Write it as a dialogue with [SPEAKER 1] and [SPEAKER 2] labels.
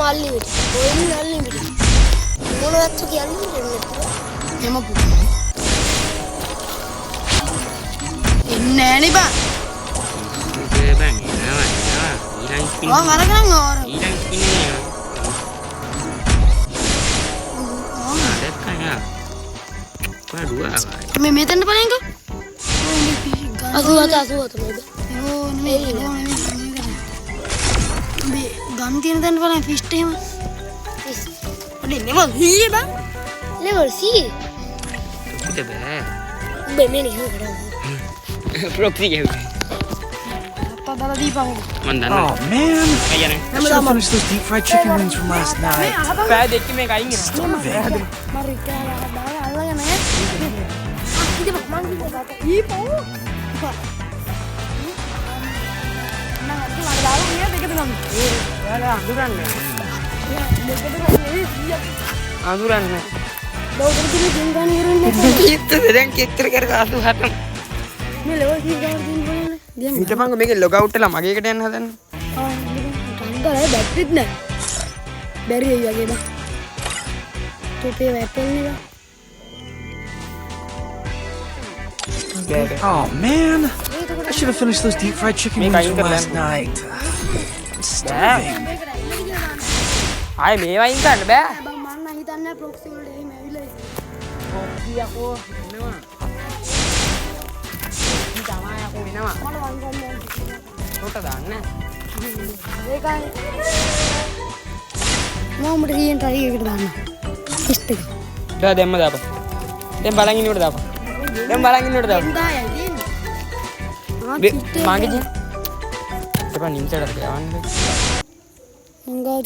[SPEAKER 1] unlimited. Going unlimited. මොනවද කියන්නේ එම පුතා. එන්නේ නෑනේ බං.
[SPEAKER 2] ඒ බං එනවා. ඊළඟ ස්පින්.
[SPEAKER 1] ඔව් අරගෙන ඕර.
[SPEAKER 2] ඊළඟ ස්පින් එනවා. දැක්කා. පාඩුවා.
[SPEAKER 1] මේ මෙතෙන්ට බලෙන්කෝ. අසුවත මේක. ඕ නෙමෙයි මේ ගන් තියෙන තැන බලන්න ෆිස්ට් එහෙම. ෆිස්. ඔනේ level C බං. level C.
[SPEAKER 2] පිට බෑ.
[SPEAKER 1] උඹ මේ නේ කරා.
[SPEAKER 2] Proxy game.
[SPEAKER 1] අප්පා දාලා දීපන්.
[SPEAKER 2] මන් දන්නවා.
[SPEAKER 3] Oh man,
[SPEAKER 2] අයියනේ.
[SPEAKER 3] I should have finished those deep fried chicken wings from last night.
[SPEAKER 2] පෑ දෙක මේක අයින් වෙනවා.
[SPEAKER 3] Starving.
[SPEAKER 1] මරි කාලා දාලා අල්ලගෙන ඈ. ඉතින් මං කිව්වා දීපෝ.
[SPEAKER 2] අඳුරන්නේ.
[SPEAKER 1] ලෝකෙ දින දින ගන්න ඉරන්නේ.
[SPEAKER 2] කිත්තද දැන් කිත්තර කර 87.
[SPEAKER 1] මේ ලෝකෙ දින ගන්න දින.
[SPEAKER 2] හිටපංග මේකේ ලොග් අවුට් වෙලා මගේ එකට යන්න හදන්නේ.
[SPEAKER 1] ආ ටංගල බැටරිත් නෑ. බැරි වෙයි වගේ බා. තෝපේ වැපල් නේ.
[SPEAKER 3] Oh man, I should have finished those deep fried chicken wings from last night. I'm starving.
[SPEAKER 2] ආයේ මේවා අයින් කරන්න බෑ.
[SPEAKER 1] බං මන්න හිතන්නේ ප්‍රොක්සි වලට එහෙම ඇවිල්ලා
[SPEAKER 2] ප්‍රොක්සි යකෝ එනවා. ඉතින් තමයි යකෝ එනවා.
[SPEAKER 1] මම වං ගන්න.
[SPEAKER 2] කොට දාන්න.
[SPEAKER 1] ඒකයි. මොමුට ගියන් try එකකට දාන්න. ටෙස්ට් එක.
[SPEAKER 2] දැම්ම දාපන්. දැන් බලන් ඉන්නකොට දාපන්. දැන් බලන් ඉන්නකොට දාපන්.
[SPEAKER 1] එන්දායයි දෙන්නේ.
[SPEAKER 2] මගේ ජී. එපා නිම්සයට යවන්න.
[SPEAKER 1] මං ගාව